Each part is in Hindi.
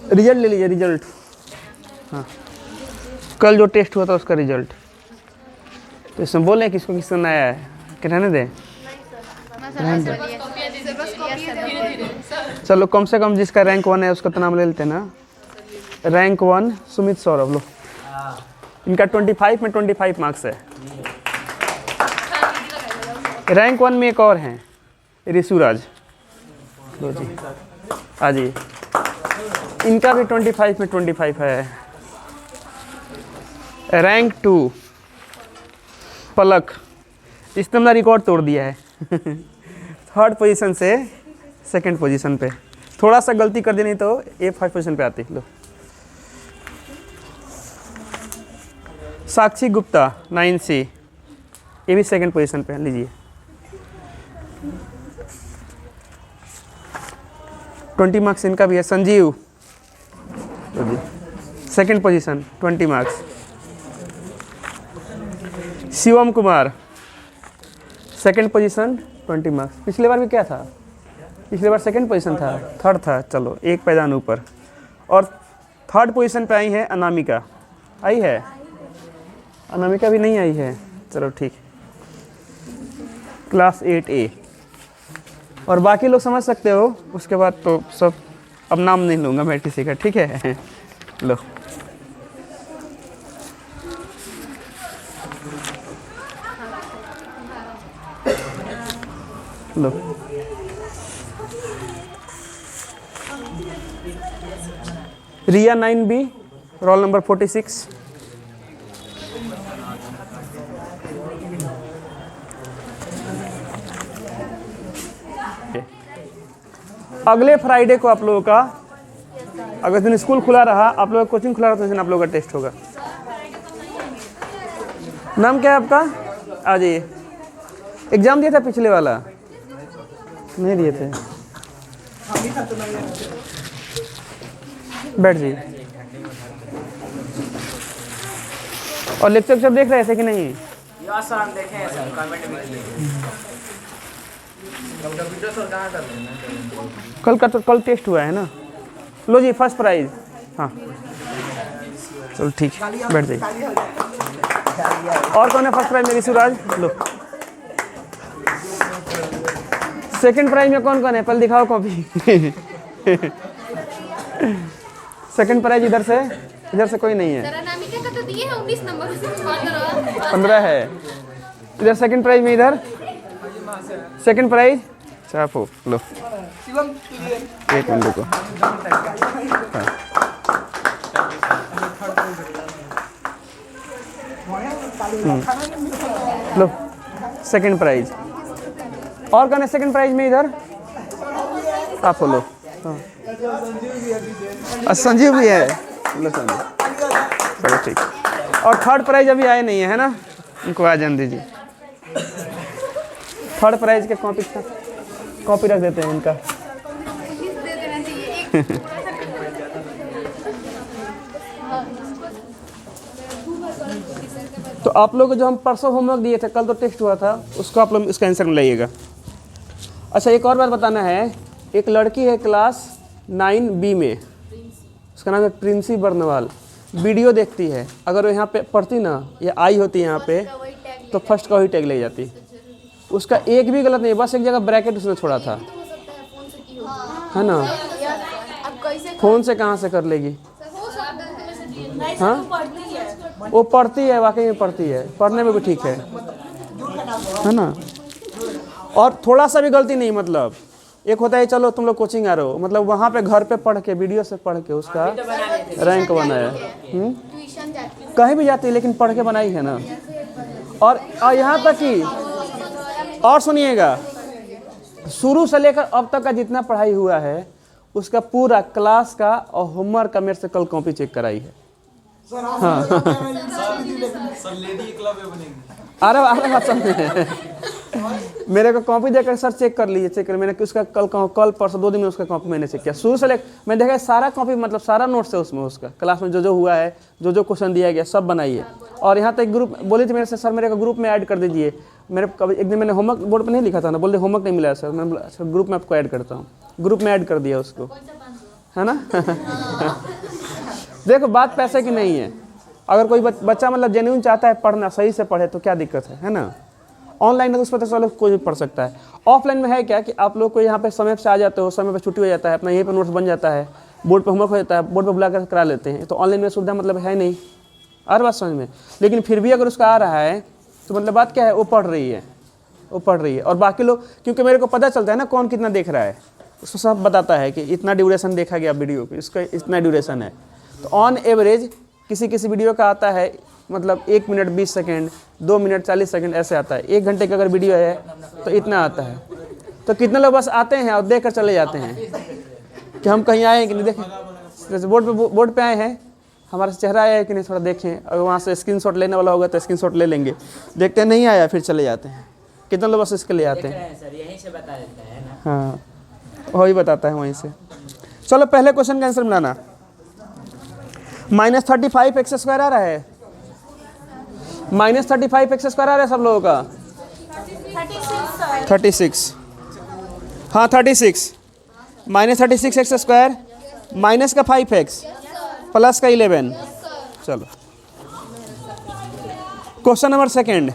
रिजल्ट ले लीजिए, रिजल्ट। हाँ, कल जो टेस्ट हुआ था उसका रिजल्ट। तो इसमें बोले किसको किसको नया है, कि रहने दें? चलो कम से कम जिसका रैंक 1 है उसका तो नाम ले लेते हैं ना। रैंक 1 सुमित सौरभ, लो। इनका 25 में 25 मार्क्स है। रैंक 1 में एक और हैं, ऋषुराज, लो जी, हाँ जी, इनका भी 25 में 25 है। रैंक 2 पलक, इसने अपना रिकॉर्ड तोड़ दिया है। 3rd पोजीशन से 2nd पोजीशन पे, थोड़ा सा गलती कर देनी तो A 5 पोजीशन पे आती। लो। साक्षी गुप्ता 9C, ये भी 2nd पोजीशन पे, लीजिए। 20 मार्क्स इनका भी है। Sanjeev 2nd position 20 marks. Shivam Kumar 2nd position 20 marks. पिछले बार भी क्या था? पिछले बार 2nd पोजीशन था, 3rd था, चलो एक पैदान ऊपर। और 3rd पोजीशन पे आई है अनामिका, आई है? अनामिका भी नहीं आई है, चलो ठीक। Class 8A। और बाकी लोग समझ सकते हो, उसके बाद तो सब, अब नाम नहीं लूँगा मैं किसी का, ठीक है? लो। लो। रिया 9B, रोल नंबर 46। अगले फ्राइडे को आप लोगों का, अगर दिन स्कूल खुला रहा, आप लोगों का कोचिंग खुला रहा, तो उस दिन आप लोगों का टेस्ट होगा। नाम क्या है आपका? आ जाइए। एग्जाम दिया था पिछले वाला? नहीं दिए थे। बैठ जाइए। और लेक्चर सब देख रहे थे कि नहीं? कल टेस्ट हुआ है ना? लो जी, फर्स्ट प्राइज। हाँ चलो ठीक है, बैठ जाइए। और कौन है फर्स्ट प्राइज में? ऋषुराज, लो। 2nd प्राइज में कौन कौन है? पहले दिखाओ कॉपी। 2nd प्राइज इधर से कोई नहीं है। 15 है इधर। 2nd प्राइज में इधर 2nd प्राइज चापो, लो। एक मिनट को, लो 2nd प्राइज। और कौन है 2nd प्राइज में इधर? आप लो। संजीव भी है, लो संजीव, चलो ठीक। और 3rd प्राइज अभी आए नहीं है ना, उनको आ जाने दीजिए। 3rd प्राइज के कॉपी रख देते हैं इनका। तो आप लोग जो हम परसों होमवर्क दिए थे, कल तो टेस्ट हुआ था, उसको आप लोग इसका आंसर में लाइएगा। अच्छा, एक और बात बताना है। एक लड़की है क्लास 9B में, उसका नाम है प्रिंसी बर्नवाल। वीडियो देखती है, अगर वो यहाँ पे पढ़ती ना, या आई होती यहाँ पे, तो फर्स्ट का वही टैग ले जाती। उसका एक भी गलत नहीं, बस एक जगह ब्रैकेट उसने छोड़ा था, है ना? फोन से कहाँ से कर लेगी? हाँ, वो पढ़ती है, वाकई में पढ़ती है, पढ़ने में भी ठीक है ना? और थोड़ा सा भी गलती नहीं, मतलब एक होता है चलो तुम लोग कोचिंग आ रहे हो, मतलब वहाँ पे घर पे पढ़ के, वीडियो से पढ़ के उसका रैंक बनाया। कहीं भी जाती है लेकिन पढ़ के बनाई है ना। और यहाँ तक कि, और सुनिएगा, शुरू से लेकर अब तक का जितना पढ़ाई हुआ है उसका पूरा क्लास का और होमवर्क का मेरे से कल कॉपी चेक कराई है। हाँ। अरे बात समझे, मेरे को कॉपी देकर सर चेक कर लीजिए, मैंने उसका कल परसों 2 दिन में उसका कॉपी मैंने चेक किया, शुरू से लेकर मैं देखा सारा कॉपी, मतलब सारा नोट्स है उसमें, उसका क्लास में जो हुआ है, जो क्वेश्चन दिया गया सब बनाइए। और यहाँ तक ग्रुप बोली थी मेरे से, सर मेरे को ग्रुप में ऐड कर दीजिए। मेरे कभी एक दिन मैंने होमवर्क बोर्ड पर नहीं लिखा था ना, बोलते होमवर्क नहीं मिला सर, मैंने बोला अच्छा ग्रुप में आपको ऐड करता हूँ, ग्रुप में ऐड कर दिया उसको। है ना। देखो बात पैसे की नहीं है। अगर कोई बच्चा मतलब जेन्युइन चाहता है पढ़ना, सही से पढ़े तो क्या दिक्कत है ना। ऑनलाइन है तो उस पर तो चलो कोई भी पढ़ सकता है। ऑफलाइन में है क्या कि आप लोग को यहाँ पे समय से आ जाते हो, समय पर छुट्टी हो जाता है, अपना यहीं पर नोट्स बन जाता है, बोर्ड पर होमवर्क हो जाता है, बोर्ड पर बुला कर करा लेते हैं। तो ऑनलाइन में सुविधा मतलब है नहीं, हर बात समझ में। लेकिन फिर भी अगर उसका आ रहा है तो मतलब बात क्या है, वो पढ़ रही है, वो पढ़ रही है। और बाकी लोग, क्योंकि मेरे को पता चलता है ना कौन कितना देख रहा है, उसको सब बताता है कि इतना ड्यूरेशन देखा गया वीडियो को, इसका इतना ड्यूरेशन है। तो ऑन एवरेज किसी किसी वीडियो का आता है मतलब 1 मिनट 20 सेकेंड, 2 मिनट 40 सेकेंड ऐसे आता है। 1 घंटे का अगर वीडियो है तो इतना आता है। तो कितने लोग बस आते हैं और देख कर चले जाते हैं कि हम कहीं आए कि नहीं देखें, जैसे बोर्ड पे आए हैं, हमारा चेहरा आया है कि नहीं थोड़ा देखें, अगर वहाँ से स्क्रीनशॉट लेने वाला होगा तो स्क्रीनशॉट ले लेंगे, देखते हैं नहीं आया फिर चले जाते हैं। कितने लोग बस इसके लिए आते हैं सर, यहीं से बता देता है ना। हाँ, वही बताता है वहीं से। चलो पहले क्वेश्चन का आंसर मिलाना। -35 एक्स स्क्वायर आ रहा है, -35 एक्स स्क्वायर आ रहा है सब लोगों का। 36, हाँ 36, -36 एक्स स्क्वायर माइनस का 5x प्लस का 11। चलो क्वेश्चन नंबर सेकेंड।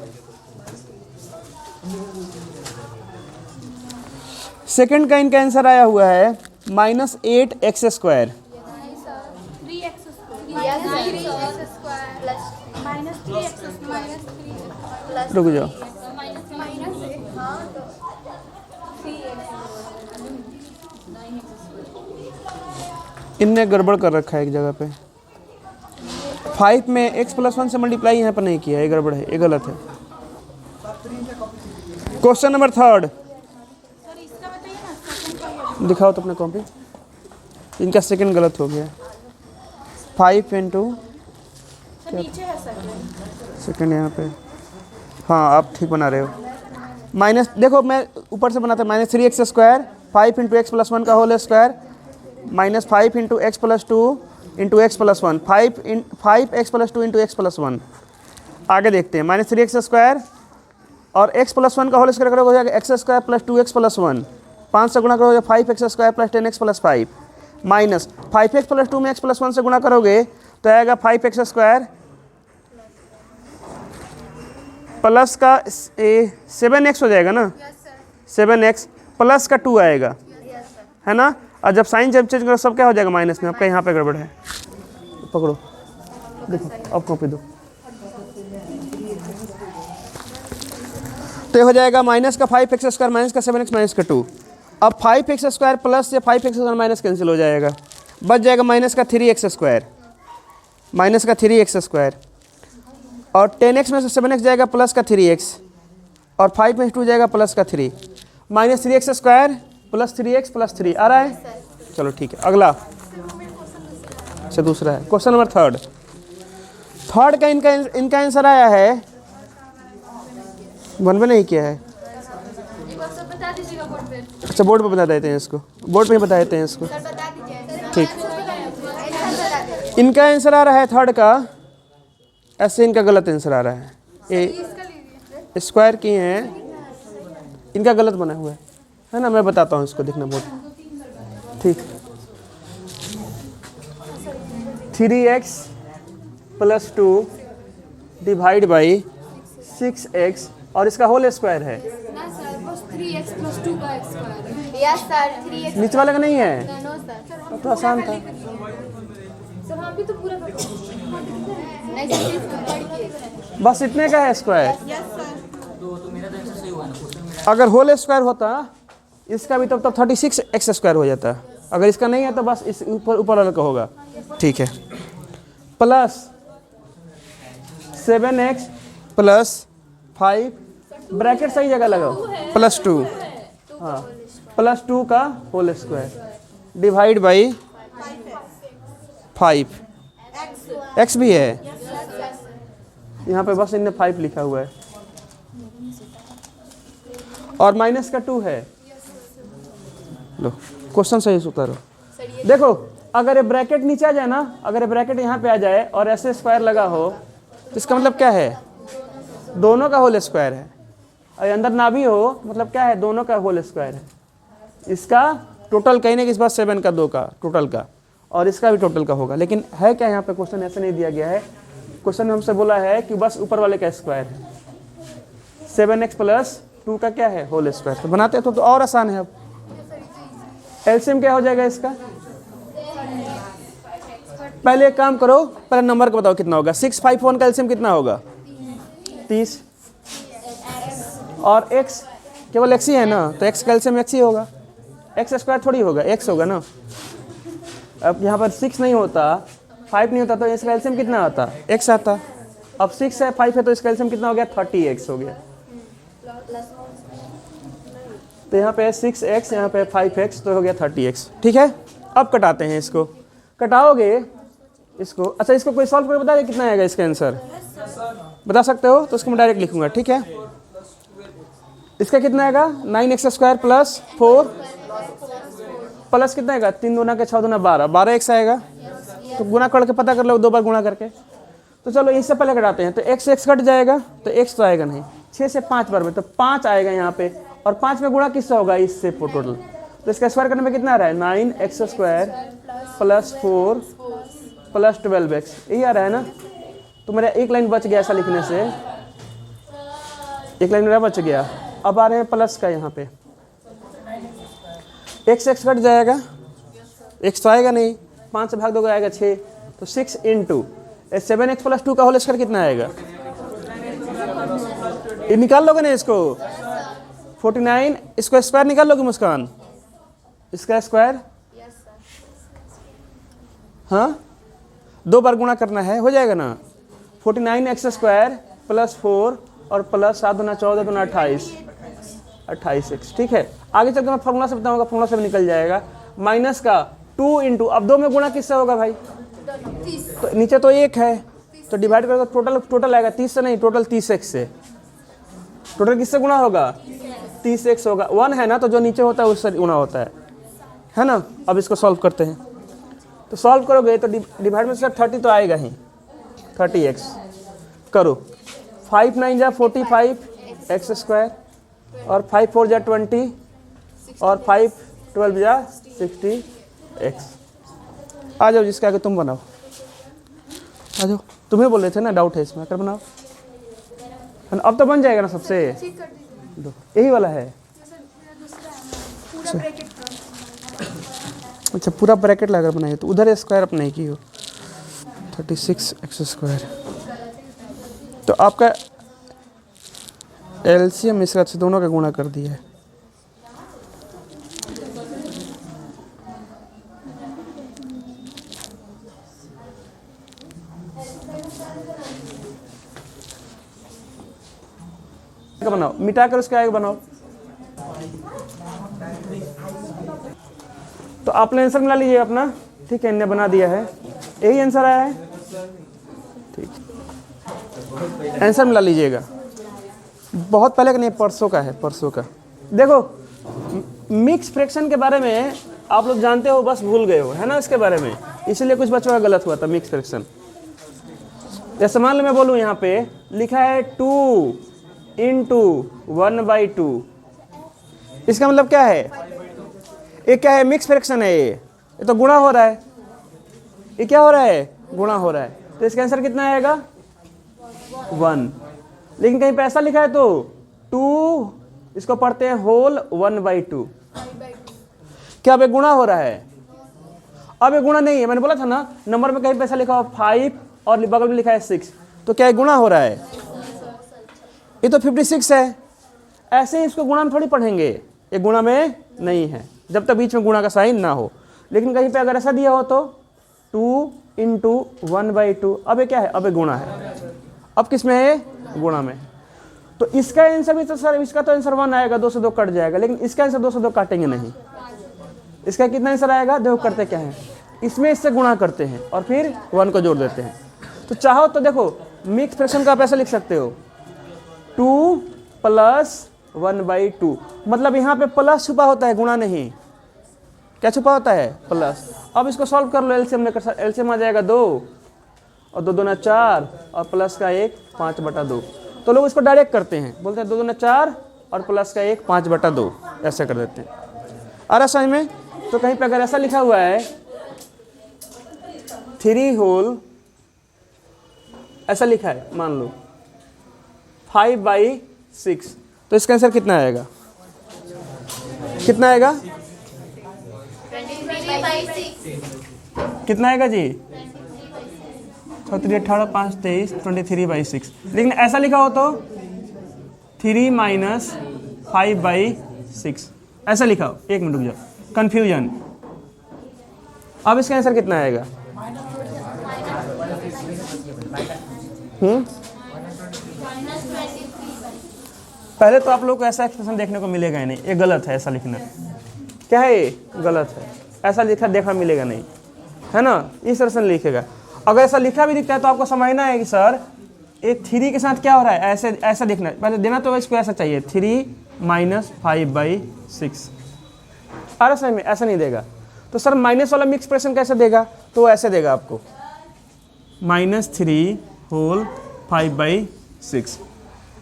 सेकेंड का इनका आंसर आया हुआ है -8 एक्स स्क्वायर। रुक जाओ, इनने गड़बड़ कर रखा है एक जगह पे। 5 में x+1 से मल्टीप्लाई यहाँ पर नहीं किया, ये गड़बड़ है, ये गलत है। क्वेश्चन नंबर थर्ड, दिखाओ तो अपना कॉपी। इनका सेकंड गलत हो गया। 5 इंटू सेकंड यहाँ पे, हाँ आप ठीक बना रहे हो। माइनस, देखो मैं ऊपर से बनाता -3x स्क्वायर 5 इंटू x+1 का whole square -5 into x+2 into x+1 5x+2 into x+1। आगे देखते हैं -3x स्क्वायर और x+1 का होल स्क्वायर करोगे हो जाएगा x स्क्वायर प्लस 2x+1, 5 से गुणा करोगे 5x square plus 10x plus 5 minus 5x plus 2 में x+1 से गुणा करोगे तो आएगा 5x स्क्वायर प्लस का 7x हो जाएगा ना, 7x प्लस का 2 आएगा, है ना। और जब साइन जब चेंज करो सब क्या हो जाएगा माइनस में। आपका यहाँ पे गड़बड़ है, पकड़ो देखो अब कॉपी दो। तो हो जाएगा माइनस का 5x स्क्वायर माइनस का 7x माइनस का 2। अब 5x स्क्वायर प्लस से 5x स्क्वायर माइनस कैंसिल हो जाएगा, बच जाएगा माइनस का 3x स्क्वायर, माइनस का 3x स्क्वायर और 10x में से 7x जाएगा प्लस का 3x और 5 में 2 जाएगा प्लस का 3 minus 3x square plus 3x plus 3 आ रहा है। चलो ठीक है, अगला अच्छा दूसरा है क्वेश्चन नंबर थर्ड। थर्ड का इनका आंसर आया है, वन में नहीं किया है, अच्छा बोर्ड पे बता देते हैं इसको, बोर्ड पे ही बता देते हैं इसको, ठीक। इनका आंसर आ रहा है थर्ड का, ऐसे इनका गलत आंसर आ रहा है। ए स्क्वायर किए हैं, इनका गलत बना हुआ है ना। मैं बताता हूँ इसको, देखना बोर्ड, ठीक। 3x plus 2 divide by 6x और इसका होल स्क्वायर है। 3x plus 2 का स्क्वायर। यस सर, 3x नीचे वाले का नहीं है, नो सर, तो आसान था। सर हम भी तो पूरा नहीं सर, पढ़ बस इतने का है स्क्वायर। तो मेरा तो आंसर सही हुआ ना। अगर होल स्क्वायर होता इसका भी तब 36 एक्स स्क्वायर हो जाता। अगर इसका नहीं है तो बस इस ऊपर वाले का होगा, ठीक है। प्लस 7x प्लस 5 ब्रैकेट सही जगह लगाओ, प्लस 2, हाँ प्लस 2 का whole square divide by 5, x भी है यहाँ पे, बस इनने 5 लिखा हुआ है और माइनस का 2 है। लो क्वेश्चन सही से उतारो। देखो अगर ये ब्रैकेट नीचे आ जाए ना, अगर ये ब्रैकेट यहाँ पे आ जाए और ऐसे स्क्वायर लगा हो तो इसका मतलब क्या है, दोनों का होल स्क्वायर है। और अंदर ना भी हो मतलब क्या है, दोनों का होल स्क्वायर है। इसका टोटल कहीं ना किस बार 7 का 2 का टोटल का, और इसका भी टोटल का होगा। लेकिन है क्या यहाँ पे क्वेश्चन ऐसे नहीं दिया गया है। क्वेश्चन में हमसे बोला है कि बस ऊपर वाले का स्क्वायर है, 7x प्लस 2 का क्या है होल स्क्वायर। तो बनाते हैं तो और आसान है। अब एलसीएम क्या हो जाएगा इसका, पहले एक काम करो, पहले नंबर का बताओ कितना होगा। 6 5 1 का एलसीएम कितना होगा 30, और x केवल x ही है ना, तो x का एलसीएम x ही होगा, x स्क्वायर थोड़ी होगा, x होगा ना। अब यहाँ पर 6 नहीं होता, 5 नहीं होता, तो इसका एलसीएम कितना आता x आता। अब 6 है 5 है तो इसका एलसीएम कितना हो गया 30x हो गया। तो यहाँ पे 6x यहाँ पे 5x तो हो गया 30x। ठीक है, अब कटाते हैं इसको, कटाओगे इसको। अच्छा इसको कोई सॉल्व करके बता दे कितना आएगा इसका आंसर, बता सकते हो तो उसको मैं डायरेक्ट लिखूंगा। ठीक है, इसका कितना आएगा 9x स्क्वायर प्लस 4 प्लस कितना आएगा 3 दूना के 6 दूना 12, 12x आएगा। तो गुना करके पता कर लो, 2 बार गुना करके। तो चलो इससे पहले कटाते हैं, तो x कट जाएगा तो x तो आएगा नहीं, 6 से 5 बार में तो 5 आएगा यहाँ पे, और 5 में गुणा किससे होगा इससे टोटल। तो इसका स्क्वायर करने में कितना आ रहा है 9x square plus 4 plus 12x, यही आ रहा है ना। तो मेरा एक लाइन बच गया ऐसा लिखने से, एक लाइन मेरा बच गया। अब आ रहे हैं प्लस का, यहाँ पे x कट जाएगा, x तो आएगा नहीं, 5 से भाग दोगे आएगा 6, तो 6 इंटू 7x प्लस 2 का होल स्क्वायर कितना आएगा, ये निकाल लोगे ना इसको 49, इसको स्क्वायर निकाल लोगे मुस्कान, इसका स्क्वायर। हाँ 2 बार गुणा करना है, हो जाएगा ना। 49x स्क्वायर प्लस 4 और प्लस 7 दूना 14 दूना 28x। ठीक है, आगे चल के मैं फॉर्मूला से बताऊंगा, फॉर्मूला से भी निकल जाएगा। माइनस का 2 इंटू, अब 2 में गुणा किससे होगा भाई, तो नीचे तो 1 है तो डिवाइड करोगे टोटल आएगा 30 से नहीं, टोटल 30x से। टोटल किससे गुणा होगा 30x होगा, 1 है ना, तो जो नीचे होता है उससे गुणा होता है ना। अब इसको सॉल्व करते हैं, तो सॉल्व करोगे तो डिवाइड में 30 तो आएगा ही, 30x करो, 5 9 जा 45x स्क्वायर, और 5 4 जा 20, और 5 12 जा 60x। आ जाओ जिसके आगे तुम बनाओ, आ जाओ, तुम्हें बोल रहे थे ना डाउट है इसमें, आकर बनाओ। अब तो बन जाएगा ना सबसे, दो यही वाला है। अच्छा पूरा ब्रैकेट लगाकर बनाइए, तो उधर स्क्वायर अपने नहीं की हो, 36x स्क्वायर। तो आपका एलसीएम इसका से दोनों का गुणा कर दिया है। बनाओ, मिटा कर उसके आगे बनाओ। तो आपने आंसर मिला लीजिए अपना, ठीक है, इनने बना दिया है, यही आंसर आया है। ठीक, आंसर मिला लीजिएगा, बहुत पहले का नहीं, परसों का है, परसों का। देखो मिक्स फ्रैक्शन के बारे में आप लोग जानते हो, बस भूल गए हो, है ना इसके बारे में, इसलिए कुछ बच्चों का गलत हुआ था मिक्स फ्रैक्शन। जैसे मान लो मैं बोलूँ यहाँ पे लिखा है 2 इंटू 1/2, इसका मतलब क्या है, ये क्या है मिक्स फ्रैक्शन है, ये तो गुणा हो रहा है, ये क्या हो रहा है गुणा हो रहा है, तो इसका आंसर कितना आएगा 1। लेकिन कहीं पे ऐसा लिखा है तो 2, इसको पढ़ते हैं होल 1/2, क्या अब ये गुणा हो रहा है, अब ये गुणा नहीं है, मैंने बोला था ना नंबर में कहीं पे ऐसा लिखा हो 5 और बगल में लिखा है 6, तो क्या ये गुणा हो रहा है, ये तो 56 है। ऐसे ही इसको गुणा में थोड़ी पढ़ेंगे, ये गुणा में नहीं है जब तक बीच में गुणा का साइन ना हो। लेकिन कहीं पे अगर ऐसा दिया हो तो 2 इंटू 1/2, अब ये क्या है, अब ये गुणा है, अब किस में है गुणा में। तो इसका आंसर भी तो सर, इसका तो आंसर 1 आएगा, 2 से 2 कट जाएगा, लेकिन इसका आंसर 2 से 2 काटेंगे नहीं। इसका कितना आंसर आएगा, देखो करते क्या है, इसमें इससे गुणा करते हैं और फिर 1 को जोड़ देते हैं। तो चाहो तो देखो मिक्स फ्रैक्शन का आप ऐसा लिख सकते हो 2 + 1/2, मतलब यहाँ पे प्लस छुपा होता है, गुणा नहीं, क्या छुपा होता है प्लस। अब इसको सॉल्व कर लो, एलसीएम लेकर, एलसीएम आ जाएगा 2 और 2 दूना 4 और प्लस का 1 5/2। तो लोग इसको डायरेक्ट करते हैं, बोलते हैं 2 दूना 4 और प्लस का 1 5/2, ऐसे कर देते हैं। आ रहा समझ में। तो कहीं पे अगर ऐसा लिखा हुआ है 3 होल, ऐसा लिखा है मान लो 5/6, तो इसका आंसर कितना आएगा? कितना आएगा? 23/6. कितना आएगा जी? 3 18 5 23 23/6। लेकिन ऐसा लिखा हो तो 3 - 5/6 ऐसा लिखा हो। एक मिनट रुक जाओ, कंफ्यूजन। अब इसका आंसर कितना आएगा? पहले तो आप लोग को ऐसा एक्सप्रेशन देखने को मिलेगा ही नहीं, ये गलत है ऐसा लिखना। क्या है ये? गलत है, ऐसा लिखा देखा मिलेगा नहीं, है ना? इस तरह से लिखेगा। अगर ऐसा लिखा भी दिखता है तो आपको समझना है कि सर ये 3 के साथ क्या हो रहा है, ऐसे ऐसा दिखना है। पहले देना तो इसको ऐसा चाहिए 3 - 5/6। अरे सही में ऐसा नहीं देगा तो सर माइनस वाला मिक्स एक्सप्रेशन कैसे देगा? तो ऐसे देगा आपको -3 होल 5/6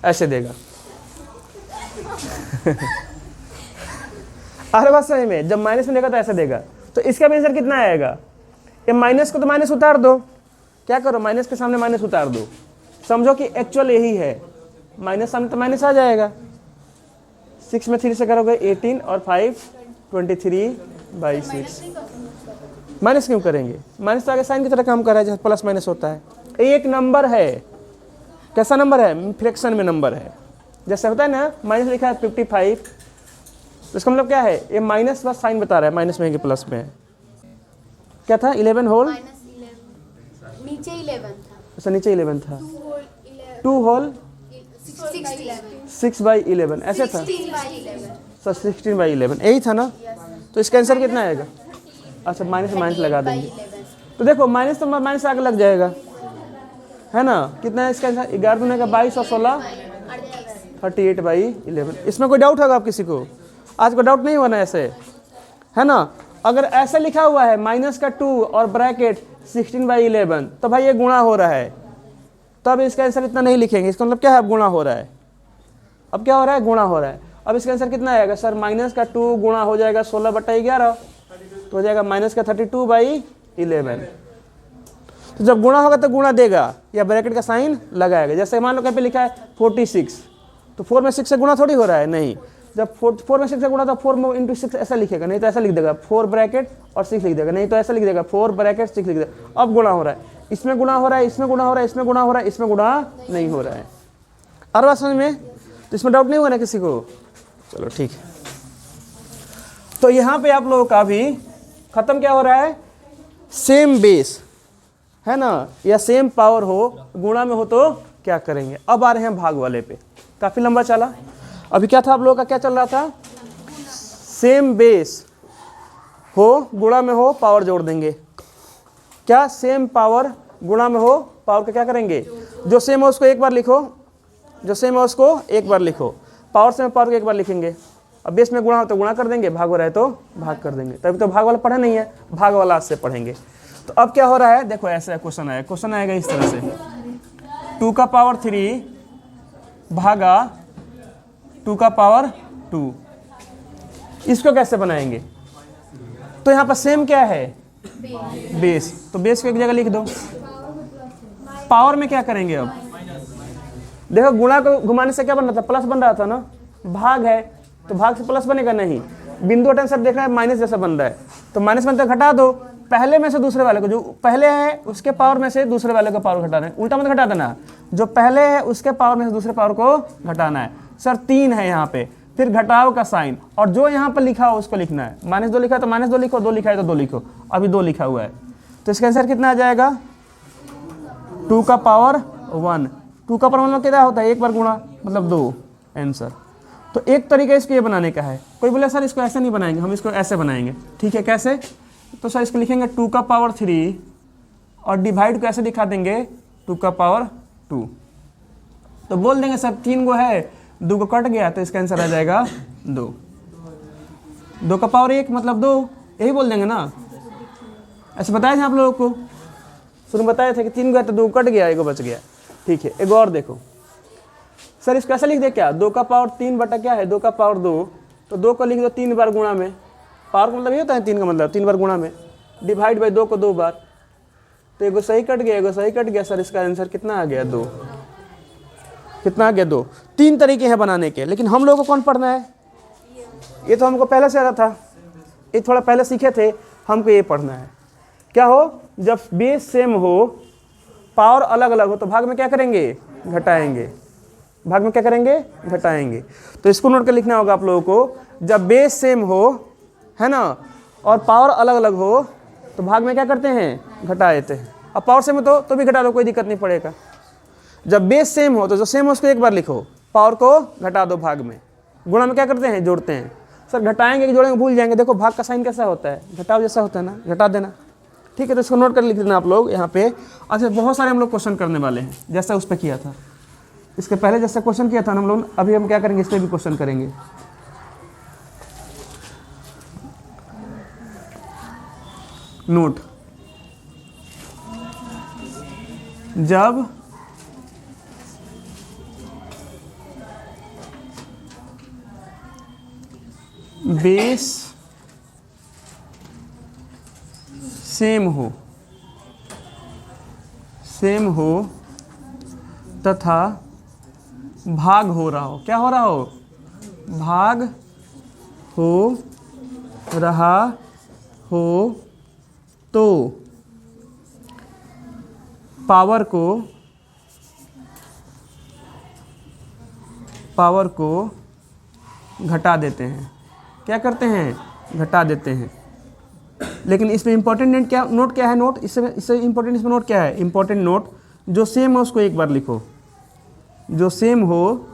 ऐसे देगा। अरे बात सही में जब माइनस में देगा तो ऐसे देगा। तो इसका भी आंसर कितना आएगा? ये माइनस को तो माइनस उतार दो, क्या करो माइनस के सामने माइनस उतार दो, समझो कि एक्चुअल यही है, माइनस सामने तो माइनस आ जाएगा। 6 में 3 से करोगे 18 और 5 23/6। माइनस क्यों करेंगे? माइनस तो आगे साइन की तरह काम कर रहा है जैसे प्लस माइनस होता है। एक नंबर है, कैसा नंबर है? फ्रैक्शन में नंबर है। जैसे होता है ना माइनस लिखा है 55, तो इसका मतलब क्या है? ये माइनस बस साइन बता रहा है, माइनस में है कि प्लस में है। क्या था? 11 होल -11. नीचे 11 था. अच्छा नीचे 11 था। 2 होल 2 होल 6/11 ऐसे था 16/11. सर 16/11 यही था ना? तो इसका आंसर कितना आएगा? अच्छा माइनस माइनस लगा देंगे तो देखो माइनस तो माइनस आगे लग जाएगा, है ना? कितना है इसका आंसर? 11 दूनी का 22 और 16 38/11। इसमें कोई डाउट होगा आप किसी को? आज को डाउट नहीं होना ऐसे, है ना? अगर ऐसे लिखा हुआ है माइनस का 2 और ब्रैकेट 16/11 तो भाई ये गुणा हो रहा है, तब इसका आंसर इतना नहीं लिखेंगे। इसका मतलब क्या है? अब गुणा हो रहा है। अब क्या हो रहा है? गुणा हो रहा है। अब इसका आंसर कितना आएगा सर? माइनस का 2 गुणा हो जाएगा 16/11 तो हो जाएगा माइनस का 32/11। तो जब गुणा होगा तो गुणा देगा या ब्रैकेट का साइन लगाएगा। जैसे मान लो कहीं पे लिखा है 46 तो 4 में 6 से गुणा थोड़ी हो रहा है, नहीं। जब 4 में 6 से गुणा तो 4 में इंटू 6 ऐसा लिखेगा, नहीं तो ऐसा लिख देगा 4 ब्रैकेट और 6 लिख देगा, नहीं तो ऐसा लिख देगा 4 ब्रैकेट 6 लिख देगा। अब गुणा हो रहा है, इसमें गुणा हो रहा है, इसमें गुणा हो रहा है, इसमें गुणा हो रहा है, इसमें गुणा नहीं हो रहा है। और बात समझ में? तो इसमें डाउट नहीं हुआ ना किसी को? चलो ठीक है। तो यहाँ पे आप लोगों का भी खत्म क्या हो रहा है? सेम बेस है ना, या सेम पावर हो, गुणा में हो तो क्या करेंगे? अब आ रहे हैं भाग वाले पे। काफ़ी लंबा चला। अभी क्या था आप लोगों का, क्या चल रहा था? सेम बेस हो, गुणा में हो, पावर जोड़ देंगे। क्या? सेम पावर गुणा में हो, पावर का क्या करेंगे? जो सेम हो उसको एक बार लिखो, जो सेम है उसको एक बार लिखो, पावर से पावर को एक बार लिखेंगे। अब बेस में गुणा हो तो गुणा कर देंगे, भाग हो रहा है तो भाग कर देंगे। तभी तो भाग वाला पढ़ा नहीं है, भाग वाला आज से पढ़ेंगे। तो अब क्या हो रहा है? देखो ऐसा क्वेश्चन आया, क्वेश्चन आएगा इस तरह से 2 का पावर 3 भागा 2 का पावर 2। इसको कैसे बनाएंगे? तो यहाँ पर सेम क्या है? बेस। तो बेस को एक जगह लिख दो। पावर में क्या करेंगे? अब देखो गुणा को घुमाने से क्या बन रहा था? प्लस बन रहा था ना। भाग है तो भाग से प्लस बनेगा नहीं, बिंदु हटन सब देखना है माइनस जैसा बन रहा है, तो माइनस बनता घटा दो। पहले में से दूसरे वाले को, जो पहले है उसके पावर में से दूसरे वाले का पावर घटाना है, उल्टा मत घटा देना। जो पहले है उसके पावर में से दूसरे पावर को घटाना है। सर 3 है यहाँ पे, फिर घटाव का साइन, और जो यहाँ पर लिखा हो उसको लिखना है। -2 लिखा है तो -2 लिखो, 2 लिखा है तो 2 लिखो। अभी 2 लिखा हुआ है तो इसका आंसर कितना आ जाएगा? 2 का पावर 1। 2 का पावर मतलब क्या होता है? एक बार गुणा, मतलब 2 आंसर। तो एक तरीका इसको ये बनाने का है। कोई बोले सर इसको ऐसे नहीं बनाएंगे, हम इसको ऐसे बनाएंगे। ठीक है, कैसे? तो सर इसको लिखेंगे 2 का पावर 3 और डिवाइड को ऐसे दिखा देंगे 2 का पावर 2। तो बोल देंगे सर 3 गो है, 2 को कट गया तो इसका आंसर आ जाएगा 2। 2 का पावर 1 मतलब 2, यही बोल देंगे ना। ऐसे बताए थे आप लोगों को, शुरू में बताए थे कि 3 गो है तो 2 कट गया, 1 बच गया। ठीक है, एक और देखो सर, इसको ऐसा लिख दे क्या? 2 का पावर 3 बटा क्या है? 2 का पावर 2, तो 2 को लिख दो 3 बार गुणा में, पावर का मतलब ये होता है 3 का मतलब 3 बार गुणा में, डिवाइड बाई 2 को 2 बार, तो एगो सही कट गया, एगो सही कट गया सर, इसका आंसर कितना आ गया 2। कितना आ गया 2। 3 तरीके हैं बनाने के, लेकिन हम लोगों को कौन पढ़ना है? ये तो हमको पहले से आता था, ये थोड़ा पहले सीखे थे, हमको ये पढ़ना है। क्या हो, जब बेस सेम हो, पावर अलग अलग हो, तो भाग में क्या करेंगे? घटाएंगे। भाग में क्या करेंगे? घटाएंगे। तो इसको नोट कर लिखना होगा आप लोगों को, जब बेस सेम हो, है ना, और पावर अलग अलग हो, तो भाग में क्या करते हैं? घटा देते हैं। अब पावर सेम हो तो भी घटा दो, कोई दिक्कत नहीं पड़ेगा। जब बेस सेम हो तो जो सेम हो उसको एक बार लिखो, पावर को घटा दो भाग में। गुणा में क्या करते हैं? जोड़ते हैं। सर घटाएंगे कि जोड़ेंगे भूल जाएंगे, देखो भाग का साइन कैसा होता है? घटाओ जैसा होता है ना, घटा देना। ठीक है, तो इसको नोट कर लिख देना आप लोग यहाँ पे। अच्छा, बहुत सारे हम लोग क्वेश्चन करने वाले हैं, जैसा उस पर किया था, इसके पहले जैसा क्वेश्चन किया था ना हम लोग, अभी हम क्या करेंगे? इस पर भी क्वेश्चन करेंगे। नोट, जब बेस सेम हो तथा भाग हो रहा हो, क्या हो रहा हो? भाग हो रहा हो, तो पावर को घटा देते हैं। क्या करते हैं? घटा देते हैं। लेकिन इसमें इंपॉर्टेंट नोट क्या है? नोट इससे इंपॉर्टेंट इसमें नोट क्या है? इंपॉर्टेंट नोट, जो सेम हो उसको एक बार लिखो, जो सेम हो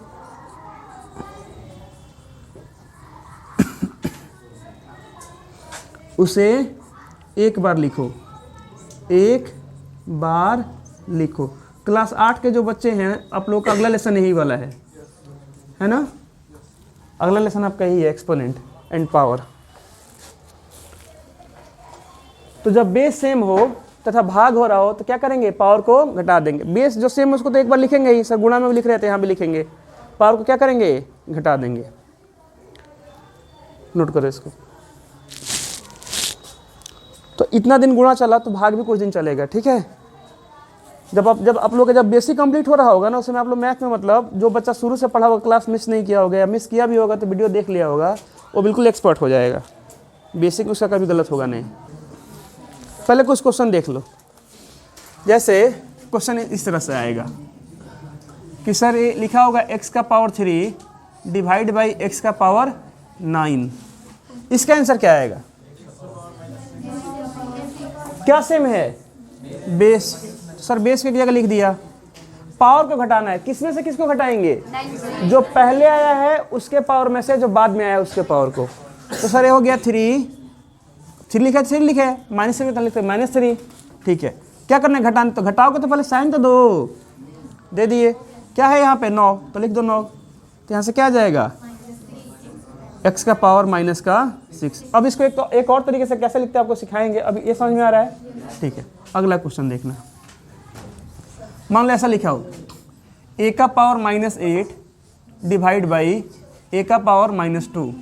उसे एक बार लिखो, एक बार लिखो। क्लास 8 के जो बच्चे हैं, आप लोग का अगला लेसन यही वाला है ना? अगला लेसन आपका यही है, एक्सपोनेंट एंड पावर। तो जब बेस सेम हो तथा भाग हो रहा हो, तो क्या करेंगे? पावर को घटा देंगे। बेस जो सेम है उसको तो एक बार लिखेंगे ही, सर गुणा में भी लिख रहे थे, यहाँ भी लिखेंगे। पावर को क्या करेंगे? घटा देंगे। नोट करो इसको। तो इतना दिन गुणा चला तो भाग भी कुछ दिन चलेगा, ठीक है। जब आप लोग का जब बेसिक कंप्लीट हो रहा होगा ना, उसमें आप लोग मैथ में, मतलब जो बच्चा शुरू से पढ़ा होगा, क्लास मिस नहीं किया होगा, या मिस किया भी होगा तो वीडियो देख लिया होगा, वो बिल्कुल एक्सपर्ट हो जाएगा। बेसिक उसका कभी गलत होगा नहीं। पहले कुछ क्वेश्चन देख लो। जैसे क्वेश्चन इस तरह से आएगा कि सर ये लिखा होगा x का पावर 3 डिवाइड बाई x का पावर 9। इसका आंसर क्या आएगा? क्या सेम है? बेस। सर बेस की जगह लिख दिया। पावर को घटाना है, किसमें से किसको घटाएंगे? जो पहले आया है उसके पावर में से जो बाद में आया है उसके पावर को। तो सर ये हो गया 3 लिखा है, 3 लिखा है, -3 लिखते -3। ठीक है, क्या करना है? घटाना। तो घटाओगे तो पहले साइन तो दो, दे दिए। क्या है यहाँ पे? 9, तो लिख दो 9। तो यहाँ से क्या आ जाएगा? x का पावर -6। अब इसको एक और तरीके से कैसे लिखते हैं आपको सिखाएंगे, अभी ये समझ में आ रहा है? ठीक है, अगला क्वेश्चन देखना। मान लो ऐसा लिखा हो, a का पावर -8 डिवाइड बाई a का पावर -2।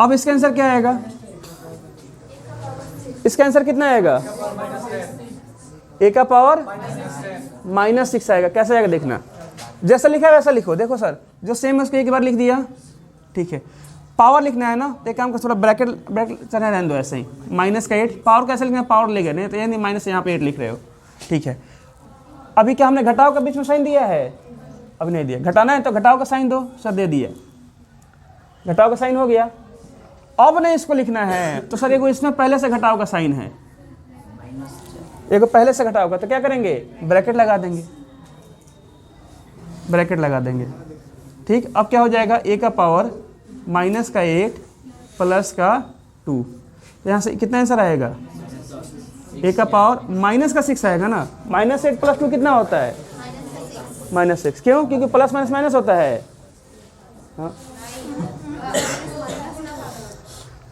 अब इसका आंसर क्या आएगा? इसका आंसर कितना आएगा? a का पावर -6 आएगा। कैसे आएगा देखना, जैसा लिखा है वैसा लिखो। देखो सर, जो सेम है उसको एक बार लिख दिया, ठीक है। पावर लिखना है ना, तो एक काम कर, थोड़ा ब्रैकेट चढ़ा रहने दो ऐसे ही। -8 पावर कैसे लिखना है? पावर ले गए नहीं तो यानी माइनस यहाँ पे 8 लिख रहे हो, ठीक है। अभी क्या हमने घटाव का बीच में साइन दिया है? अभी नहीं दिया। घटाना है तो घटाव का साइन दो। सर दे दिया, घटाव का साइन हो गया। अब नहीं इसको लिखना है, तो सर एगो इसमें पहले से घटाव का साइन है, एगो पहले से घटाव का, तो क्या करेंगे? ब्रैकेट लगा देंगे, ब्रैकेट लगा देंगे, ठीक। अब क्या हो जाएगा? a का पावर -8 प्लस का 2। तो यहाँ से कितना आंसर आएगा? a का पावर -6 आएगा ना। -8 प्लस 2 कितना होता है? -6। क्यों? क्योंकि प्लस माइनस माइनस होता है। हाँ,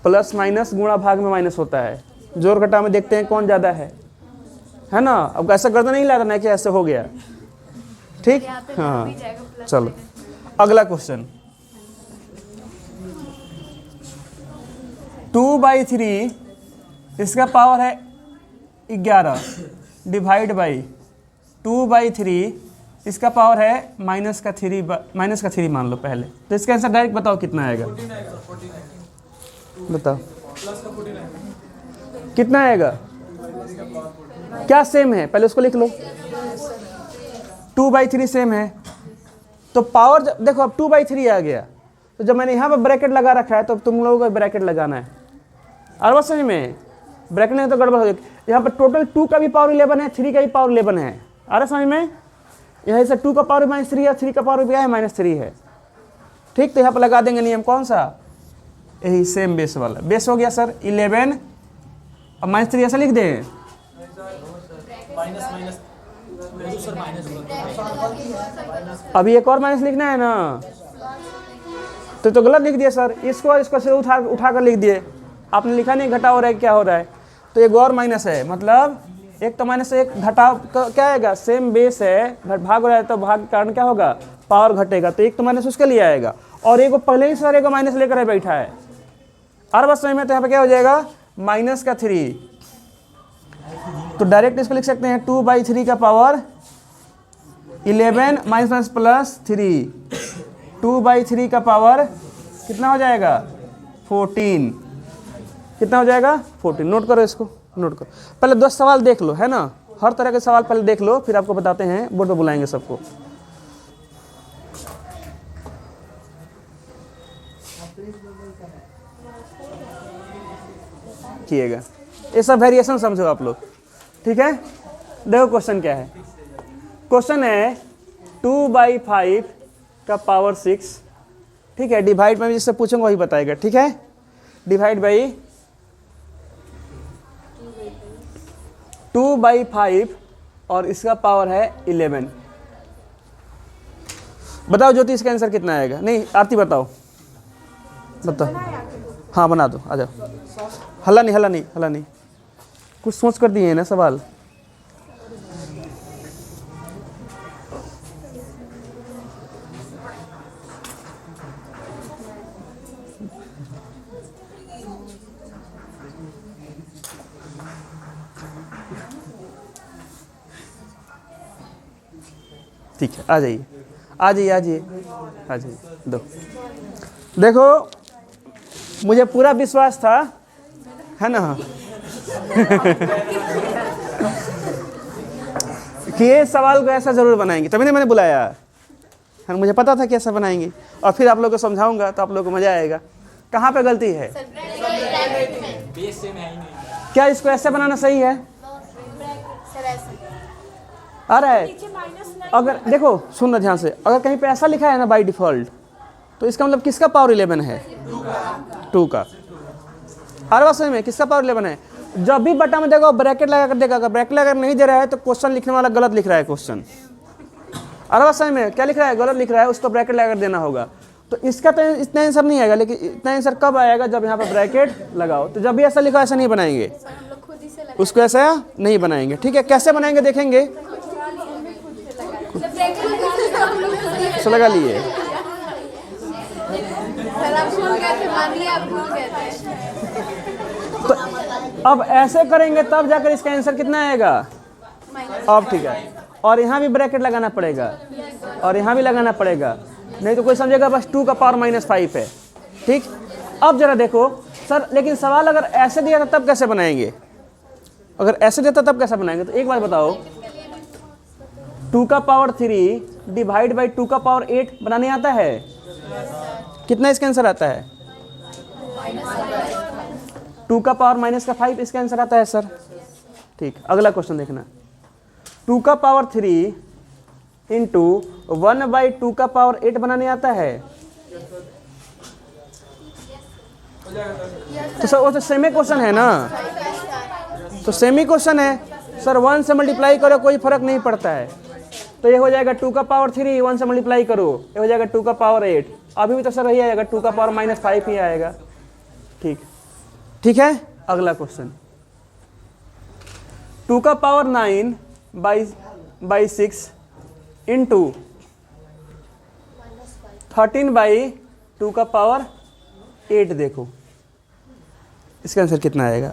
प्लस माइनस गुणा भाग में माइनस होता है। जोड़ घटा में देखते हैं कौन ज़्यादा है ना। अब ऐसा गर्दन नहीं ला देना है कि ऐसे हो गया, ठीक। हाँ, चलो अगला क्वेश्चन। 2/3 इसका पावर है 11 डिवाइड बाई 2/3 इसका पावर है -3 मान लो पहले। तो इसका आंसर डायरेक्ट बताओ कितना आएगा, बताओ कितना आएगा। क्या सेम है पहले उसको लिख लो, 2/3 सेम है। तो पावर देखो अब 2/3 आ गया, तो जब मैंने यहाँ पर ब्रैकेट लगा रखा है तो तुम लोगों को ब्रैकेट लगाना है। और बस समझ में, ब्रैकेट नहीं तो गड़बड़ हो जाएगी। यहाँ पर टोटल 2 का भी पावर 11 है, 3 का भी पावर 11 है। आ रहा समझ में, यहाँ से 2 का पावर -3 है, 3 का पावर भी है -3 है। ठीक, तो यहाँ पर लगा देंगे नियम कौन सा, यही सेम बेस वाला। बेस हो गया सर 11 और -3 ऐसा लिख दें। अभी एक और माइनस लिखना है ना, तो गलत लिख दिया सर। इसको से उठा कर लिख दिए, आपने लिखा नहीं घटा हो रहा है क्या हो रहा है। तो एक और माइनस है, मतलब एक तो माइनस एक घटाव क्या आएगा, सेम बेस है, भाग हो रहा है तो भाग के कारण क्या होगा, पावर घटेगा। तो एक तो माइनस उसके लिए आएगा, और एक पहले ही सर एक माइनस लेकर बैठा है। और बस समय में तो यहाँ पे क्या हो जाएगा -3। तो डायरेक्ट इसको लिख सकते हैं 2/3 का पावर 11 -+3 2/3 का पावर कितना हो जाएगा 14। कितना हो जाएगा 14। नोट करो इसको, नोट करो। पहले 10 सवाल देख लो, है ना, हर तरह के सवाल पहले देख लो, फिर आपको बताते हैं, बोर्ड पे बुलाएंगे सबको। किएगा ये सब वेरिएशन समझो आप लोग, ठीक है। देखो क्वेश्चन क्या है, क्वेश्चन है 2/5 का पावर 6, ठीक है। डिवाइड में जिससे पूछूंगा वही बताएगा, ठीक है। डिवाइड बाई 2/5 और इसका पावर है 11। बताओ ज्योति इसका आंसर कितना आएगा। नहीं आरती बताओ, बताओ। हाँ बना दो, आ जाओ। हल्ला नहीं, कुछ सोच कर दिए है ना सवाल। ठीक है, आ जाइए दो। देखो मुझे पूरा विश्वास था, है ना कि ये सवाल को ऐसा जरूर बनाएंगे, तभी नहीं मैंने बुलाया है। मुझे पता था कि ऐसा बनाएंगे, और फिर आप लोग को समझाऊंगा तो आप लोग को मजा आएगा। कहाँ पे गलती है, क्या इसको ऐसे बनाना सही है। आ रहा है, अगर देखो सुनना ध्यान से, अगर कहीं पे ऐसा लिखा है ना बाय डिफॉल्ट, तो इसका मतलब किसका पावर 11 है, 2 का। हर बात समझ में, किसका पावर 11 है। जब भी बटा में देखो ब्रैकेट लगा कर देखा, अगर ब्रैकेट लगा कर नहीं दे रहा है तो क्वेश्चन लिखने वाला गलत लिख रहा है क्वेश्चन। हर बात समझ में, क्या लिख रहा है, गलत लिख रहा है, उसको ब्रैकेट लगा कर देना होगा। तो इसका तो इतना आंसर नहीं आएगा, लेकिन इतना आंसर कब आएगा, जब यहाँ पर ब्रैकेट लगाओ। तो जब भी ऐसा लिखा ऐसा नहीं बनाएंगे, उसको ऐसा नहीं बनाएंगे, ठीक है। कैसे बनाएंगे देखेंगे, तो लगा लिए। तो अब ऐसे करेंगे तब जाकर इसका आंसर कितना आएगा, अब ठीक है। और यहाँ भी ब्रैकेट लगाना पड़ेगा, और यहाँ भी लगाना पड़ेगा, नहीं तो कोई समझेगा बस 2 का पावर -5 है, ठीक। अब जरा देखो सर, लेकिन सवाल अगर ऐसे दिया था तब कैसे बनाएंगे, अगर ऐसे दिया था तब कैसे बनाएंगे। तो एक बात बताओ, 2 का पावर 3 डिवाइड बाई 2 का पावर 8 बनाने आता है, कितना इसका आंसर आता है, 2 का पावर -5 इसका आंसर आता है सर, ठीक। अगला क्वेश्चन देखना, 2 का पावर 3 इंटू 1/2 का पावर 8 बनाने आता है। तो सर वो तो सेमी क्वेश्चन है ना, तो सेमी क्वेश्चन है सर, 1 से मल्टीप्लाई करो कोई फर्क नहीं पड़ता है। तो ये हो जाएगा 2 का पावर 3, 1 से मल्टीप्लाई करो, ये हो जाएगा 2 का पावर 8। अभी भी तो सर यही आएगा, 2 का पावर -5 ही आएगा, ठीक, ठीक है। अगला क्वेश्चन, 2 का पावर 9 बाई 6 इंटू 13/2 का पावर 8। देखो इसका आंसर कितना आएगा?